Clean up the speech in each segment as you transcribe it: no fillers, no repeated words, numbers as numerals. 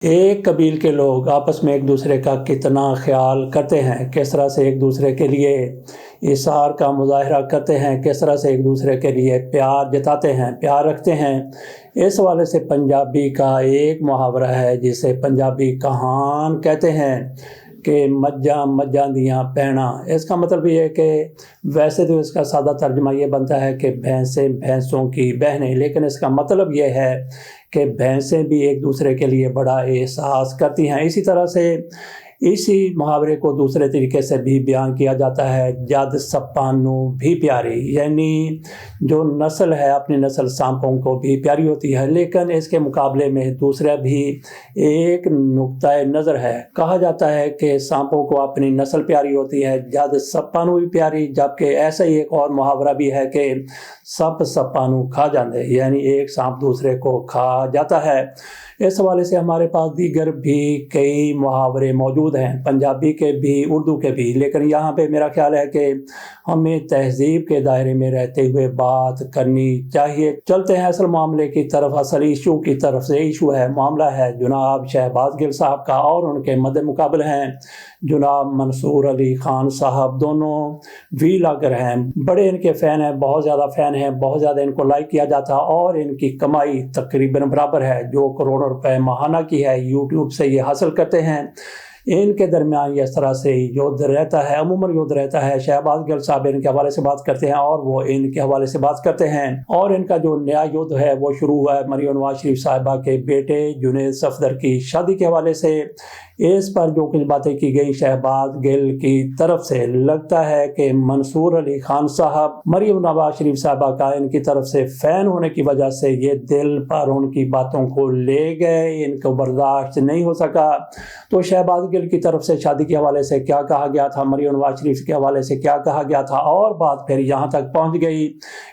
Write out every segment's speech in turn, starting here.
ایک قبیل کے لوگ آپس میں ایک دوسرے کا کتنا خیال کرتے ہیں، کس طرح سے ایک دوسرے کے لیے ایثار کا مظاہرہ کرتے ہیں، کس طرح سے ایک دوسرے کے لیے پیار جتاتے ہیں، پیار رکھتے ہیں۔ اس حوالے سے پنجابی کا ایک محاورہ ہے جسے پنجابی کہان کہتے ہیں کہ مجھاں مجھاں دیاں بہناں۔ اس کا مطلب یہ ہے کہ ویسے تو اس کا سادہ ترجمہ یہ بنتا ہے کہ بھینسیں بھینسوں کی بہنیں، لیکن اس کا مطلب یہ ہے کہ بھینسیں بھی ایک دوسرے کے لیے بڑا احساس کرتی ہیں۔ اسی طرح سے اسی محاورے کو دوسرے طریقے سے بھی بیان کیا جاتا ہے، جد سپانو بھی پیاری، یعنی جو نسل ہے اپنی نسل سانپوں کو بھی پیاری ہوتی ہے، لیکن اس کے مقابلے میں دوسرا بھی ایک نقطہ نظر ہے۔ کہا جاتا ہے کہ سانپوں کو اپنی نسل پیاری ہوتی ہے، جد سپانو بھی پیاری، جبکہ ایسا ہی ایک اور محاورہ بھی ہے کہ سپ سپانو کھا جاندے، یعنی ایک سانپ دوسرے کو کھا جاتا ہے۔ اس حوالے سے ہمارے پاس دیگر بھی کئی محاورے موجود ہیں، پنجابی کے بھی، اردو کے بھی، لیکن یہاں پہ میرا خیال ہے کہ ہمیں تہذیب کے دائرے میں رہتے ہوئے بات کرنی چاہیے۔ چلتے ہیں اصل معاملے کی طرف، اصل ایشو کی طرف سے۔ ایشو ہے، معاملہ ہے جناب شہباز گل صاحب کا، اور ان کے مد مقابل ہیں جناب منصور علی خان صاحب۔ دونوں وی لاگر ہیں، بڑے ان کے فین ہیں، بہت زیادہ فین ہیں، بہت زیادہ ان کو لائک کیا جاتا، اور ان کی کمائی تقریباً برابر ہے جو کروڑوں روپے ماہانہ کی ہے، یوٹیوب سے یہ حاصل کرتے ہیں۔ ان کے درمیان اس طرح سے یدھ رہتا ہے، عموماً یدھ رہتا ہے۔ شہباز گل صاحب ان کے حوالے سے بات کرتے ہیں اور وہ ان کے حوالے سے بات کرتے ہیں، اور ان کا جو نیا یدھ ہے وہ شروع ہوا ہے مریم نواز شریف صاحبہ کے بیٹے جنید صفدر کی شادی کے حوالے سے۔ اس پر جو کچھ باتیں کی گئی شہباز گل کی طرف سے، لگتا ہے کہ منصور علی خان صاحب مریم نواز شریف صاحبہ کا ان کی طرف سے فین ہونے کی وجہ سے یہ دل پر ان کی باتوں کو لے گئے، ان کو برداشت نہیں ہو سکا۔ تو شہباز گل کی طرف سے شادی کے حوالے سے کیا کہا گیا تھا، مریم نواز شریف کے حوالے سے کیا کہا گیا تھا، اور بات پھر یہاں تک پہنچ گئی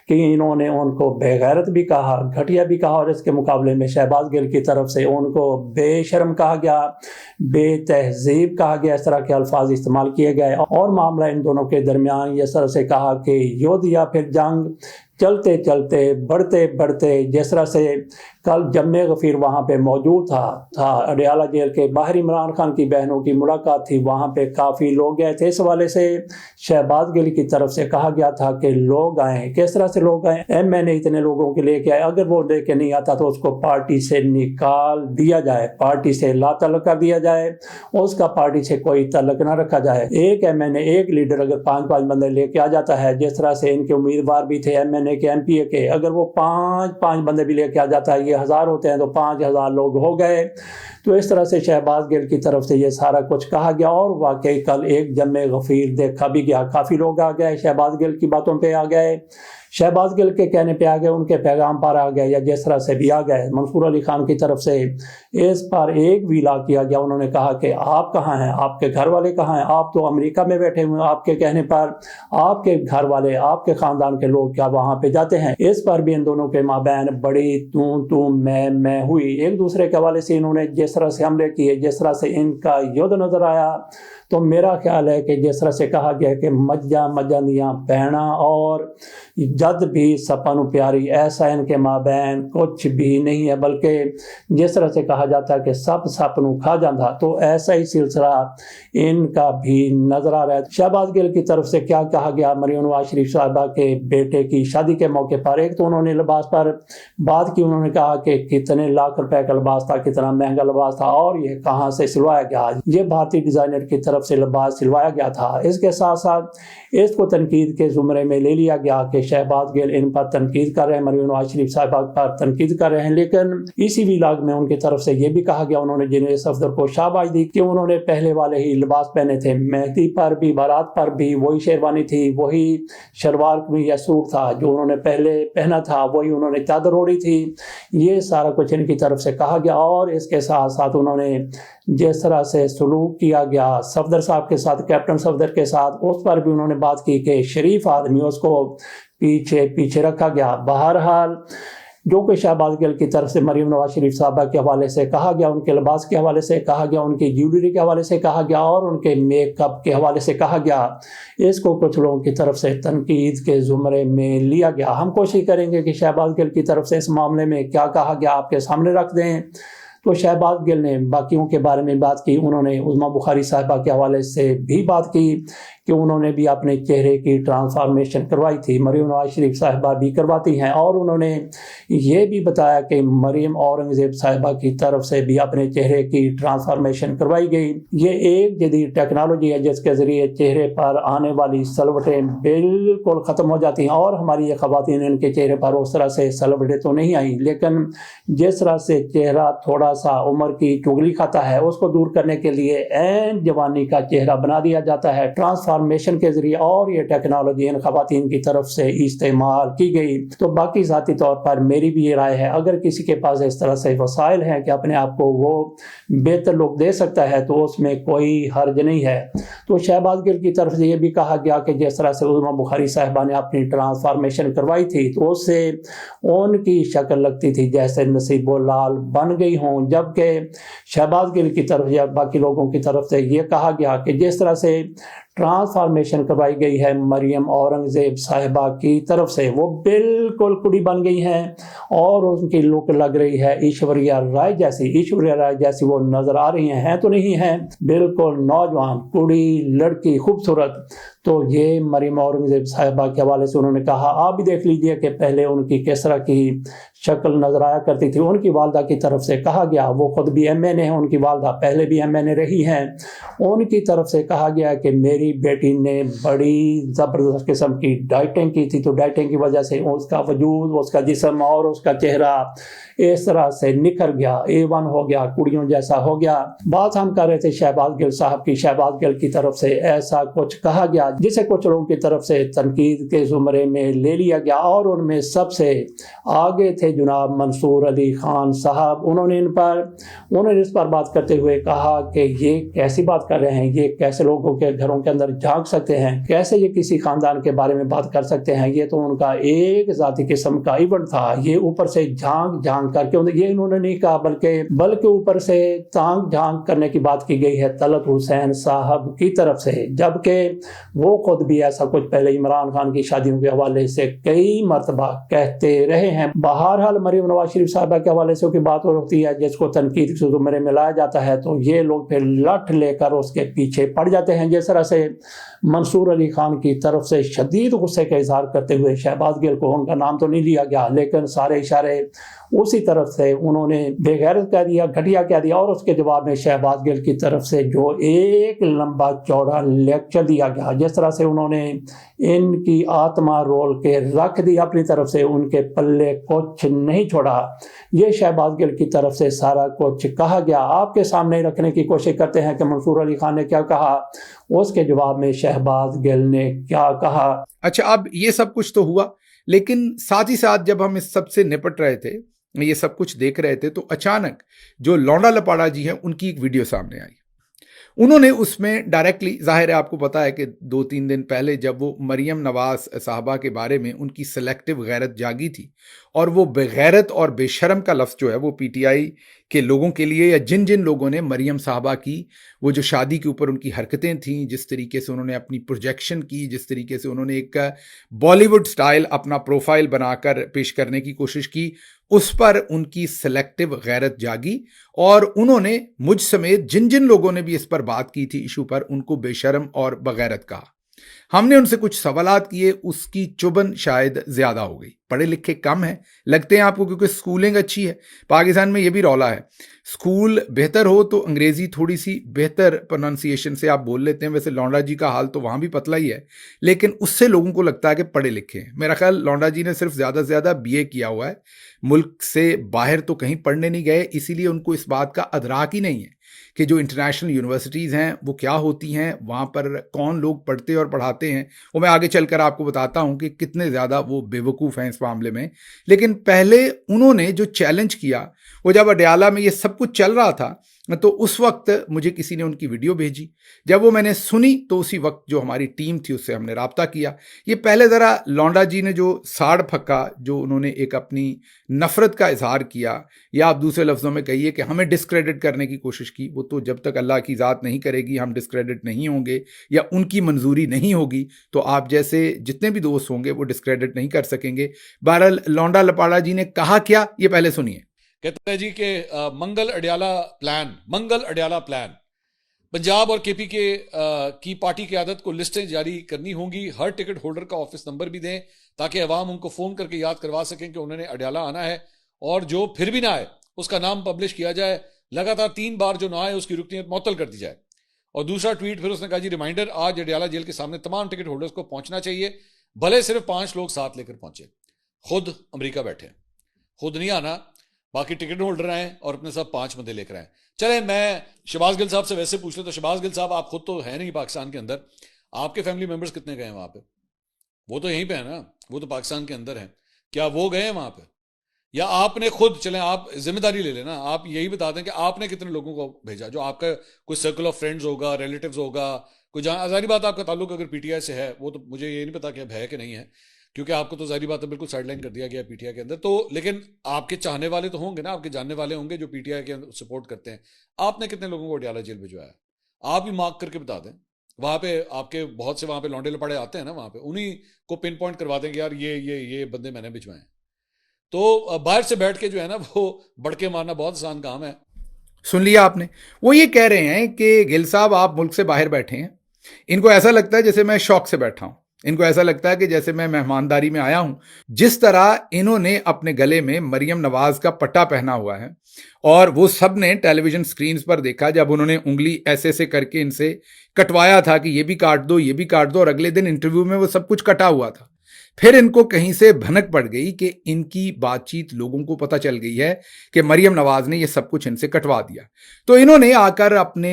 کہ انہوں نے ان کو بے غیرت بھی کہا، گھٹیا بھی کہا، اور اس کے مقابلے میں شہباز گل کی طرف سے ان کو بے شرم کہا گیا، بے تہذیب کہا گیا، اس طرح کے الفاظ استعمال کیے گئے، اور معاملہ ان دونوں کے درمیان اس طرح سے کہا کہ یدھ یا پھر جنگ چلتے چلتے بڑھتے بڑھتے، جس طرح سے کل جمع غفیر وہاں پہ موجود تھا اڈیالہ جیل کے باہر، عمران خان کی بہنوں کی ملاقات تھی، وہاں پہ کافی لوگ گئے تھے۔ اس حوالے سے شہباز گل کی طرف سے کہا گیا تھا کہ لوگ آئیں، کس طرح سے لوگ آئیں، ایم این اے اتنے لوگوں کے لے کے آئے، اگر وہ لے کے نہیں آتا تو اس کو پارٹی سے نکال دیا جائے، پارٹی سے لا تعلق کر دیا جائے، اس کا پارٹی سے کوئی تعلق نہ رکھا جائے۔ ایک ایم این اے، ایک لیڈر اگر 5 بندے لے کے آ جاتا ہے، جس طرح سے ان کے امیدوار بھی تھے ایم این اے کے، ایم پی اے کے، اگر وہ 5 بندے بھی لے کے آ جاتا ہے، یہ 1000 ہوتے ہیں تو 5000 لوگ ہو گئے۔ تو اس طرح سے شہباز گل کی طرف سے یہ سارا کچھ کہا گیا، اور واقعی کل ایک جمع غفیر دیکھا بھی گیا، کافی لوگ آ گئے، شہباز گل کی باتوں پہ آ گئے، شہباز گل کے کہنے پہ آ گئے، ان کے پیغام پر آ گئے، یا جس طرح سے بھی آ گئے۔ منصور علی خان کی طرف سے اس پر ایک ویلا کیا گیا، انہوں نے کہا کہ آپ کہاں ہیں، آپ کے گھر والے کہاں ہیں، آپ تو امریکہ میں بیٹھے ہوئے ہیں، آپ کے کہنے پر آپ کے گھر والے، آپ کے خاندان کے لوگ کیا وہاں پہ جاتے ہیں؟ اس پر بھی ان دونوں کے مابین بڑی تو میں ہوئی، ایک دوسرے کے حوالے سے انہوں نے جس طرح سے حملے کیے، جس طرح سے ان کا یدھ نظر آیا، تو میرا خیال ہے کہ جس طرح سے کہا گیا کہ مجھاں مجھاں دیاں بہناں اور جد بھی سپانو پیاری، ایسا ان کے مابین کچھ بھی نہیں ہے، بلکہ جس طرح سے کہا جاتا ہے کہ سپ سپنو کھا جاندھا، تو ایسا ہی سلسلہ ان کا بھی نظر آ رہا ہے۔ شہباز گل کی طرف سے کیا کہا گیا مریم نواز شریف صاحبہ کے بیٹے کی شادی کے موقع پر، ایک تو انہوں نے لباس پر بات کی، انہوں نے کہا کہ کتنے لاکھ روپے کا لباس تھا، کتنا مہنگا لباس تھا، اور یہ کہاں سے سلوایا گیا، یہ بھارتی ڈیزائنر کی طرف سے لباس سلوایا گیا تھا۔ اس کے ساتھ ساتھ اس کو تنقید کے زمرے میں لے لیا گیا کہ شہباز گل ان پر تنقید کر رہے ہیں، مریم نواز شریف صاحبہ پر تنقید کر رہے ہیں، لیکن اسی ویلاگ میں ان کی طرف سے یہ بھی کہا گیا، انہوں نے جنید صفدر کو شاباش دی کہ انہوں نے پہلے والے ہی لباس پہنے تھے، مہندی پر بھی، بارات پر بھی وہی شیروانی تھی، وہی شلوار بھی یا سوٹ تھا جو انہوں نے پہلے پہنا تھا، وہی انہوں نے چادر اوڑھی تھی، یہ سارا کچھ ان کی طرف سے کہا گیا۔ اور اس کے ساتھ ساتھ انہوں نے جس طرح سے سلوک کیا گیا صفدر صاحب کے ساتھ، کیپٹن صفدر کے ساتھ، اس پر بھی انہوں نے بات کی کہ شریف آدمی، اس کو پیچھے رکھا گیا۔ بہرحال جو کہ شہباز گل کی طرف سے مریم نواز شریف صاحبہ کے حوالے سے کہا گیا، ان کے لباس کے حوالے سے کہا گیا، ان کی جیولری کے حوالے سے کہا گیا، اور ان کے میک اپ کے حوالے سے کہا گیا، اس کو کچھ لوگوں کی طرف سے تنقید کے زمرے میں لیا گیا۔ ہم کوشش کریں گے کہ شہباز گل کی طرف سے اس معاملے میں کیا کہا گیا آپ کے سامنے رکھ دیں۔ تو شہباز گل نے باقیوں کے بارے میں بات کی. انہوں نے عظمیٰ بخاری صاحبہ کے حوالے سے بھی بات کی کہ انہوں نے بھی اپنے چہرے کی ٹرانسفارمیشن کروائی تھی. مریم نواز شریف صاحبہ بھی کرواتی ہیں, اور انہوں نے یہ بھی بتایا کہ مریم اورنگزیب صاحبہ کی طرف سے بھی اپنے چہرے کی ٹرانسفارمیشن کروائی گئی. یہ ایک جدید ٹیکنالوجی ہے جس کے ذریعے چہرے پر آنے والی سلوٹیں بالکل ختم ہو جاتی ہیں, اور ہماری یہ خواتین ان کے چہرے پر اس طرح سے سلوٹیں تو نہیں آئیں, لیکن جس طرح سے چہرہ تھوڑا سا عمر کی چغلی کھاتا ہے اس کو دور کرنے کے لیے عین جوانی کا چہرہ بنا دیا جاتا ہے ٹرانسفارمیشن کے ذریعے, اور یہ ٹیکنالوجی ان خواتین کی طرف سے استعمال کی گئی. تو باقی ذاتی طور پر میری بھی یہ رائے ہے, اگر کسی کے پاس اس طرح سے وسائل ہیں کہ اپنے آپ کو وہ بہتر لوگ دے سکتا ہے تو اس میں کوئی حرج نہیں ہے. تو شہباز گل کی طرف سے یہ بھی کہا گیا کہ جس طرح سے عظمیٰ بخاری صاحبہ نے اپنی ٹرانسفارمیشن کروائی تھی تو اس سے ان کی شکل لگتی تھی جیسے نصیب لال بن گئی ہوں, جبکہ شہباز گل کی طرف یا باقی لوگوں کی طرف سے یہ کہا گیا کہ جس طرح سے ٹرانسفارمیشن کروائی گئی ہے مریم اورنگزیب صاحبہ کی طرف سے وہ بالکل کڑی بن گئی ہیں, اور ان کی لک لگ رہی ہے ایشوریہ رائے جیسی. ایشوریہ رائے جیسی وہ نظر آ رہی ہیں تو نہیں ہیں, بالکل نوجوان کڑی لڑکی خوبصورت. تو یہ مریم اورنگزیب صاحبہ کے حوالے سے انہوں نے کہا. آپ بھی دیکھ لیجئے کہ پہلے ان کی کس طرح کی شکل نظر آیا کرتی تھی. ان کی والدہ کی طرف سے کہا گیا, وہ خود بھی ایم این اے ہیں, ان کی والدہ پہلے بھی ایم این اے رہی ہیں, ان کی طرف سے کہا گیا کہ میری بیٹی نے بڑی زبردست قسم کی ڈائٹنگ کی تھی, تو ڈائٹنگ کی وجہ سے اس کا وجود, اس کا جسم اور اس کا چہرہ اس طرح سے نکھر گیا, A1 ہو گیا, کڑیوں جیسا ہو گیا. بات ہم کر رہے تھے شہباز گل صاحب کی. شہباز گل کی طرف سے ایسا کچھ کہا گیا جسے کچھ لوگوں کی طرف سے تنقید کے زمرے میں لے لیا گیا, اور ان میں سب سے آگے تھے جناب منصور علی خان صاحب. انہوں نے اس پر بات کرتے ہوئے کہا کہ یہ کیسی بات کر رہے ہیں, یہ کیسے لوگوں کے گھروں کے اندر جھانک سکتے ہیں, کیسے یہ کسی خاندان کے بارے میں بات کر سکتے ہیں, یہ تو ان کا ایک ذاتی قسم کا ایونٹ تھا. یہ اوپر سے جھانک کر کے, یہ انہوں نے نہیں کہا بلکہ اوپر سے تانگ جھانک کرنے کی بات کی گئی ہے طلعت حسین صاحب کی طرف سے, جبکہ وہ خود بھی ایسا کچھ پہلے عمران خان کی شادیوں کے حوالے سے کئی مرتبہ کہتے رہے ہیں. بہرحال مریم نواز شریف صاحبہ کے حوالے سے کوئی بات ہوتی ہے جس کو تنقید کے زمرے میں لایا جاتا ہے تو یہ لوگ پھر لٹ لے کر اس کے پیچھے پڑ جاتے ہیں. جس طرح سے منصور علی خان کی طرف سے شدید غصے کا اظہار کرتے ہوئے شہباز گل کو, ان کا نام تو نہیں لیا گیا لیکن سارے اشارے اسی طرف سے انہوں نے بے غیرت کہہ دیا, گھٹیا کہہ دیا, اور اس کے جواب میں شہباز گل کی طرف سے جو ایک لمبا چوڑا لیکچر دیا گیا, جس طرح سے انہوں نے ان کی آتما رول کے رکھ دی اپنی طرف سے, ان کے پلے کچھ نہیں چھوڑا. یہ شہباز گل کی طرف سے سارا کچھ کہا گیا. آپ کے سامنے رکھنے کی کوشش کرتے ہیں کہ منصور علی خان نے کیا کہا, اس کے جواب میں شہباز گل نے کیا کہا. اچھا, اب یہ سب کچھ تو ہوا, لیکن ساتھ ہی ساتھ جب ہم اس سب سے نپٹ رہے تھے, یہ سب کچھ دیکھ رہے تھے, تو اچانک جو لونڈا لپاڑا جی ہیں ان کی ایک ویڈیو سامنے آئی. انہوں نے اس میں ڈائریکٹلی, ظاہر ہے آپ کو پتا ہے کہ 2-3 دن پہلے جب وہ مریم نواز صاحبہ کے بارے میں ان کی سلیکٹیو غیرت جاگی تھی, اور وہ بغیرت اور بے شرم کا لفظ جو ہے وہ پی ٹی آئی کے لوگوں کے لیے, یا جن لوگوں نے مریم صاحبہ کی وہ جو شادی کے اوپر ان کی حرکتیں تھیں, جس طریقے سے انہوں نے اپنی پروجیکشن کی, جس طریقے سے انہوں نے ایک بالی ووڈ سٹائل اپنا پروفائل بنا کر پیش کرنے کی کوشش کی, اس پر ان کی سلیکٹیو غیرت جاگی, اور انہوں نے مجھ سمیت جن لوگوں نے بھی اس پر بات کی تھی ایشو پر, ان کو بے شرم اور بغیرت کہا. ہم نے ان سے کچھ سوالات کیے, اس کی چبن شاید زیادہ ہو گئی. پڑھے لکھے کم ہیں لگتے ہیں آپ کو, کیونکہ سکولنگ اچھی ہے. پاکستان میں یہ بھی رولا ہے, سکول بہتر ہو تو انگریزی تھوڑی سی بہتر پروننسیشن سے آپ بول لیتے ہیں. ویسے لونڈا جی کا حال تو وہاں بھی پتلا ہی ہے, لیکن اس سے لوگوں کو لگتا ہے کہ پڑھے لکھے ہیں. میرا خیال لونڈا جی نے صرف زیادہ سے زیادہ BA کیا ہوا ہے, ملک سے باہر تو کہیں پڑھنے نہیں گئے, اسی لیے ان کو اس بات کا ادراک ہی نہیں ہے کہ جو انٹرنیشنل یونیورسٹیز ہیں وہ کیا ہوتی ہیں, وہاں پر کون لوگ پڑھتے اور پڑھاتے ہیں. وہ میں آگے چل کر آپ کو بتاتا ہوں کہ کتنے زیادہ وہ بے وقوف ہیں اس معاملے میں. لیکن پہلے انہوں نے جو چیلنج کیا, وہ جب اڈیالہ میں یہ سب کچھ چل رہا تھا تو اس وقت مجھے کسی نے ان کی ویڈیو بھیجی. جب وہ میں نے سنی تو اسی وقت جو ہماری ٹیم تھی اس سے ہم نے رابطہ کیا. یہ پہلے ذرا لونڈا جی نے جو ساڑ پھکا, جو انہوں نے ایک اپنی نفرت کا اظہار کیا, یا آپ دوسرے لفظوں میں کہیے کہ ہمیں ڈسکریڈٹ کرنے کی کوشش کی, وہ تو جب تک اللہ کی ذات نہیں کرے گی ہم ڈسکریڈٹ نہیں ہوں گے, یا ان کی منظوری نہیں ہوگی تو آپ جیسے جتنے بھی دوست ہوں گے وہ ڈسکریڈٹ نہیں کر سکیں گے. بہرحال لونڈا لپاڑا جی نے کہا کیا, یہ پہلے سنیے. کہتا ہے جی کہ منگل اڈیالہ پلان پنجاب اور کے پی کے کی پارٹی قیادت کو لسٹیں جاری کرنی ہوں گی. ہر ٹکٹ ہولڈر کا آفس نمبر بھی دیں تاکہ عوام ان کو فون کر کے یاد کروا سکیں کہ انہوں نے اڈیالہ آنا ہے, اور جو پھر بھی نہ آئے اس کا نام پبلش کیا جائے. لگاتار 3 بار جو نہ آئے اس کی رکنیت معطل کر دی جائے. اور دوسرا ٹویٹ پھر اس نے کہا جی ریمائنڈر, آج اڈیالہ جیل کے سامنے تمام ٹکٹ ہولڈرز کو پہنچنا چاہیے, بھلے صرف 5 لوگ ساتھ لے کر پہنچے. خود امریکہ بیٹھے, خود نہیں آنا, باقی ٹکٹ ہولڈر آئیں اور اپنے ساتھ 5 بندے لے کر آئیں. چلیں میں شہباز گل صاحب سے ویسے پوچھ لیں تو شہباز گل صاحب آپ خود تو ہیں نہیں پاکستان کے اندر, آپ کے فیملی ممبرز کتنے گئے ہیں وہاں پہ؟ وہ تو یہیں پہ ہیں نا, وہ تو پاکستان کے اندر ہیں. کیا وہ گئے ہیں وہاں پہ, یا آپ نے خود, چلیں آپ ذمہ داری لے لیں نا, آپ یہی بتا دیں کہ آپ نے کتنے لوگوں کو بھیجا, جو آپ کا کوئی سرکل آف فرینڈز ہوگا, ریلیٹیوز ہوگا, کوئی جہاں ظاہری بات آپ کا تعلق اگر پی ٹی آئی سے ہے, وہ تو مجھے یہ نہیں پتا کہ اب ہے کہ نہیں ہے, کیونکہ آپ کو تو ظاہری بات ہے بالکل سائڈ لائن کر دیا گیا پی ٹی آئی کے اندر. تو لیکن آپ کے چاہنے والے تو ہوں گے نا, آپ کے جاننے والے ہوں گے جو پی ٹی آئی کے سپورٹ کرتے ہیں. آپ نے کتنے لوگوں کو اڈیالہ جیل بھجوایا؟ آپ ہی مارک کر کے بتا دیں. وہاں پہ آپ کے بہت سے وہاں پہ لونڈے لپاڑے آتے ہیں نا, وہاں پہ انہیں کو پن پوائنٹ کروا دیں کہ یار یہ بندے میں نے بھجوائے ہیں. تو باہر سے بیٹھ کے جو ہے نا وہ بڑکے مارنا بہت آسان کام ہے. سن لیا آپ نے, وہ یہ کہہ رہے ہیں کہ گل صاحب آپ ملک سے باہر بیٹھے ہیں, ان کو ایسا لگتا ہے جیسے میں شوق سے بیٹھا ہوں, ان کو ایسا لگتا ہے کہ جیسے میں مہمانداری میں آیا ہوں. جس طرح انہوں نے اپنے گلے میں مریم نواز کا پٹا پہنا ہوا ہے اور وہ سب نے ٹیلی ویژن سکرینز پر دیکھا جب انہوں نے انگلی ایسے کر کے ان سے کٹوایا تھا کہ یہ بھی کاٹ دو, یہ بھی کاٹ دو, اور اگلے دن انٹرویو میں وہ سب کچھ کٹا ہوا تھا. پھر ان کو کہیں سے بھنک پڑ گئی کہ ان کی بات چیت لوگوں کو پتہ چل گئی ہے کہ مریم نواز نے یہ سب کچھ ان سے کٹوا دیا. تو انہوں نے آ کر اپنے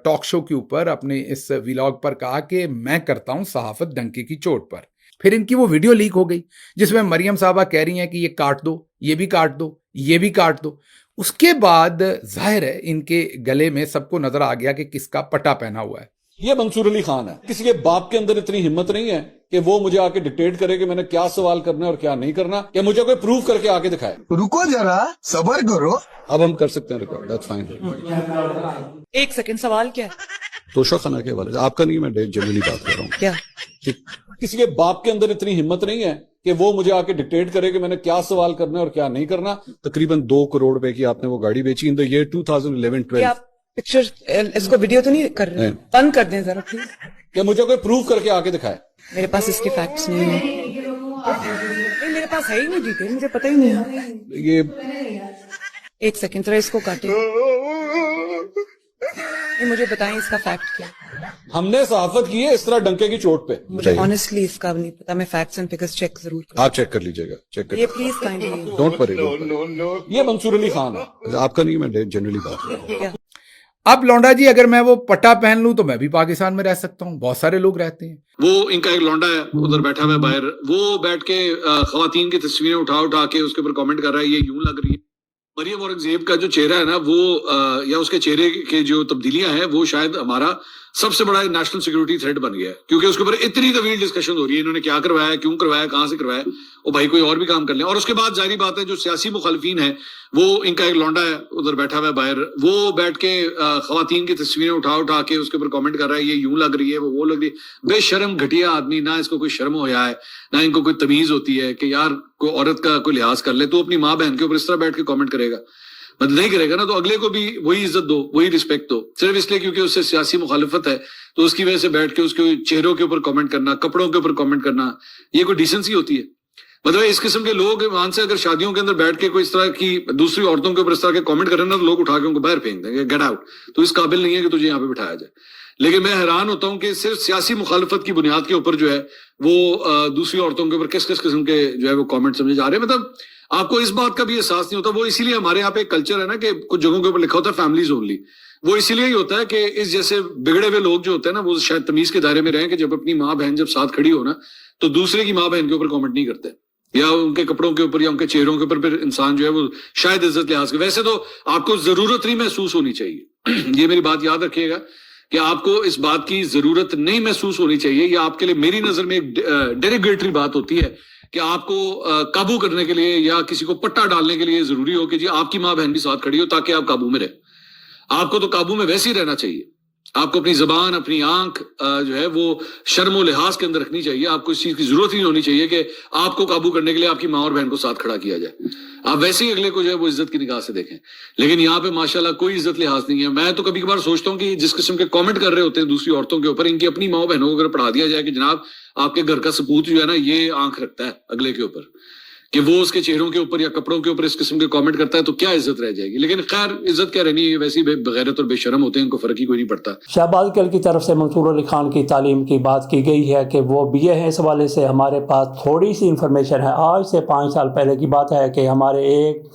ٹاک شو کے اوپر اپنے اس ویلاگ پر کہا کہ میں کرتا ہوں صحافت ڈنکے کی چوٹ پر. پھر ان کی وہ ویڈیو لیک ہو گئی جس میں مریم صاحبہ کہہ رہی ہیں کہ یہ کاٹ دو, یہ بھی کاٹ دو, یہ بھی کاٹ دو. اس کے بعد ظاہر ہے ان کے گلے میں سب کو نظر آ گیا کہ کس کا پٹا پہنا ہوا ہے. یہ منصور علی خان ہے. کسی کے باپ کے اندر اتنی ہمت نہیں ہے کہ وہ مجھے آ کے ڈکٹیٹ کرے کہ میں نے کیا سوال کرنا ہے اور کیا نہیں کرنا, کہ مجھے کوئی پروف کر کے آ کے دکھائے. رکو ذرا, صبر کرو. اب ہم کر سکتے ہیں ریکارڈ, دیٹس فائن. 1 سیکنڈ, سوال کیا ہے؟ توشہ خانہ کے حوالے سے آپ کا نہیں, میں جنرلی بات کر رہا ہوں. کیا کسی کے باپ کے اندر اتنی ہمت نہیں ہے کہ وہ مجھے آ کے ڈکٹیٹ کرے کہ میں نے کیا سوال کرنا ہے اور کیا نہیں کرنا. تقریباً 2 کروڑ روپے کی آپ نے وہ گاڑی بیچی ان دا ایئر 2011-12. آپ پکچر اس کو ویڈیو تو نہیں کر رہے, بند کر دیں ذرا پلیز. کہ مجھے کوئی پروف کر کے آ کے دکھائے. میرے پاس اس کے فیکٹس نہیں ہیں, میرے پاس ہے ہی نہیں ڈیٹیل, مجھے پتہ ہی نہیں ہے. یہ 1 سیکنڈ ذرا اس کو کاٹیں, مجھے بتائیں اس کا فیکٹ کیا. ہم نے صحافت کی ہے اس طرح ڈنکے کی چوٹ پہ. مجھے آنیسٹلی اس کا نہیں پتا, میں فیکٹس اینڈ فگرز چیک ضرور کروں. آپ چیک کر لیجئے گا, چیک کر یہ پلیز کائنڈلی ڈونٹ وری. یہ منصور علی خان ہے, آپ کا نہیں, میں جنرلی بات کر رہا ہوں. اب لونڈا جی اگر میں وہ پٹا پہن لوں تو میں بھی پاکستان میں رہ سکتا ہوں, بہت سارے لوگ رہتے ہیں. وہ ان کا ایک لونڈا ہے ادھر بیٹھا ہوا ہے باہر, وہ بیٹھ کے خواتین کی تصویریں اٹھا کے اس کے اوپر کامنٹ کر رہا ہے یہ یوں لگ رہی ہے. مریم اورنگزیب کا جو چہرہ ہے نا وہ یا اس کے چہرے کے جو تبدیلیاں ہیں وہ شاید ہمارا سب سے بڑا نیشنل سیکورٹی تھریٹ بن گیا ہے, کیونکہ اس کے اوپر اتنی طویل ڈسکشن ہو رہی ہے انہوں نے کیا کروایا, کیوں کروایا, کہاں سے کروایا. وہ بھائی کوئی اور بھی کام کر لیں. اور اس کے بعد ظاہری بات ہے جو سیاسی مخالفین ہیں وہ ان کا ایک لونڈا ہے ادھر بیٹھا ہوا ہے باہر, وہ بیٹھ کے خواتین کی تصویریں اٹھا کے اس کے اوپر کامنٹ کر رہا ہے یہ یوں لگ رہی ہے, وہ لگ رہی ہے. بے شرم گھٹیا آدمی, نہ اس کو کوئی شرم ہویا ہے, نہ ان کو کوئی تمیز ہوتی ہے کہ یار کوئی عورت کا کوئی لحاظ کر لے. تو اپنی ماں بہن کے اوپر اس طرح بیٹھ کے کامنٹ کرے گا, مطلب نہیں کرے گا نا, تو اگلے کو بھی وہی عزت دو, وہی رسپیکٹ دو. صرف اس لیے کیونکہ اس سے سیاسی مخالفت ہے تو اس کی وجہ سے بیٹھ کے اس کے چہروں کے اوپر کامنٹ کرنا, کپڑوں کے اوپر کامنٹ کرنا, یہ کوئی ڈیسنسی ہوتی ہے؟ مطلب اس قسم کے لوگ وہاں سے اگر شادیوں کے اندر بیٹھ کے کوئی اس طرح کی دوسری عورتوں کے اوپر اس طرح کے کامنٹ کریں نا تو لوگ اٹھا کے ان کو باہر پھینک دیں گے, گیٹ آؤٹ, تو اس قابل نہیں ہے کہ تجھے یہاں پہ بٹھایا جائے. لیکن میں حیران ہوتا ہوں کہ صرف سیاسی مخالفت کی بنیاد کے اوپر جو ہے وہ دوسری عورتوں کے اوپر کس قسم کے جو ہے وہ کامنٹ سمجھے جا رہے ہیں. مطلب آپ کو اس بات کا بھی احساس نہیں ہوتا. وہ اسی لیے ہمارے یہاں پہ ایک کلچر ہے نا کہ کچھ جگہوں کے اوپر لکھا ہوتا ہے فیملیز اونلی. وہ اسی لیے ہی ہوتا ہے کہ اس جیسے بگڑے ہوئے لوگ جو ہوتے ہیں نا وہ شاید تمیز کے دائرے میں رہیں کہ جب اپنی ماں بہن جب ساتھ کھڑی ہو نا تو دوسرے کی ماں بہن کے اوپر کامنٹ نہیں کرتے, یا ان کے کپڑوں کے اوپر یا ان کے چہروں کے اوپر پھر انسان جو ہے وہ شاید عزت لحاظ کے. ویسے تو آپ کو ضرورت نہیں محسوس ہونی چاہیے, یہ میری بات یاد رکھیے گا کہ آپ کو اس بات کی ضرورت نہیں محسوس ہونی چاہیے. یہ آپ کے لیے میری نظر میں ایک ڈیریگیٹری بات ہوتی ہے کہ آپ کو قابو کرنے کے لیے یا کسی کو پٹا ڈالنے کے لیے ضروری ہو کہ جی آپ کی ماں بہن بھی ساتھ کھڑی ہو تاکہ آپ قابو میں رہیں. آپ کو تو قابو میں ویسے ہی رہنا چاہیے. آپ کو اپنی زبان اپنی آنکھ جو ہے وہ شرم و لحاظ کے اندر رکھنی چاہیے. آپ کو اس چیز کی ضرورت ہی نہیں ہونی چاہیے کہ آپ کو قابو کرنے کے لیے آپ کی ماں اور بہن کو ساتھ کھڑا کیا جائے. آپ ویسے ہی اگلے کو جو ہے وہ عزت کی نگاہ سے دیکھیں. لیکن یہاں پہ ماشاءاللہ کوئی عزت لحاظ نہیں ہے. میں تو کبھی کبھار سوچتا ہوں کہ جس قسم کے کامنٹ کر رہے ہوتے ہیں دوسری عورتوں کے اوپر, ان کی اپنی ماں بہنوں کو اگر پڑھا دیا جائے کہ جناب آپ کے گھر کا سپوت جو ہے نا یہ آنکھ رکھتا ہے اگلے کے اوپر, کہ وہ اس کے چہروں کے اوپر یا کپڑوں کے اوپر اس قسم کے کامنٹ کرتا ہے, تو کیا عزت رہ جائے گی. لیکن خیر عزت کیا رہنی ہے, ویسی بغیرت اور بے شرم ہوتے ہیں, ان کو فرق ہی کوئی نہیں پڑتا. شہباز گل کی طرف سے منصور علی خان کی تعلیم کی بات کی گئی ہے کہ وہ BA ہیں. اس حوالے سے ہمارے پاس تھوڑی سی انفارمیشن ہے. آج سے 5 سال پہلے کی بات ہے کہ ہمارے ایک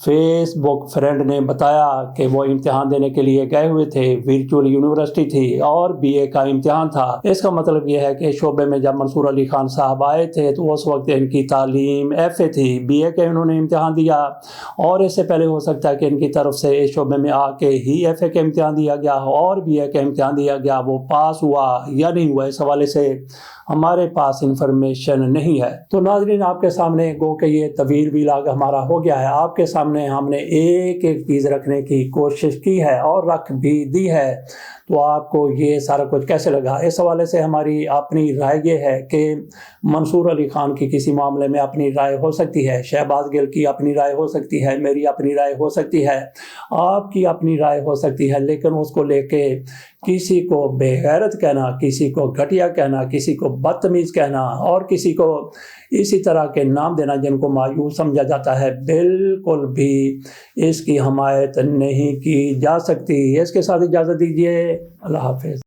فیس بک فرینڈ نے بتایا کہ وہ امتحان دینے کے لیے گئے ہوئے تھے, ورچوئل یونیورسٹی تھی اور BA کا امتحان تھا. اس کا مطلب یہ ہے کہ شعبے میں جب منصور علی خان صاحب آئے تھے تو اس وقت ان کی تعلیم FA تھی. BA کے انہوں نے امتحان دیا, اور اس سے پہلے ہو سکتا ہے کہ ان کی طرف سے اس شعبے میں آ کے ہی FA کا امتحان دیا گیا اور BA کا امتحان دیا گیا. وہ پاس ہوا یا نہیں ہوا اس حوالے سے ہمارے پاس انفارمیشن نہیں ہے. تو ناظرین آپ کے سامنے گو کہ یہ طویل ویلاگ ہمارا ہو گیا ہے. آپ کے سامنے ہم نے ایک ایک چیز رکھنے کی کوشش کی ہے اور رکھ بھی دی ہے. تو آپ کو یہ سارا کچھ کیسے لگا؟ اس حوالے سے ہماری اپنی رائے یہ ہے کہ منصور علی خان کی کسی معاملے میں اپنی رائے ہو سکتی ہے, شہباز گل کی اپنی رائے ہو سکتی ہے, میری اپنی رائے ہو سکتی ہے, آپ کی اپنی رائے ہو سکتی ہے. لیکن اس کو لے کے کسی کو بے غیرت کہنا, کسی کو گھٹیا کہنا, کسی کو بدتمیز کہنا اور کسی کو اسی طرح کے نام دینا جن کو مایوس سمجھا جاتا ہے, بالکل بھی اس کی حمایت نہیں کی جا سکتی. اس کے ساتھ اجازت دیجیے. اللہ حافظ.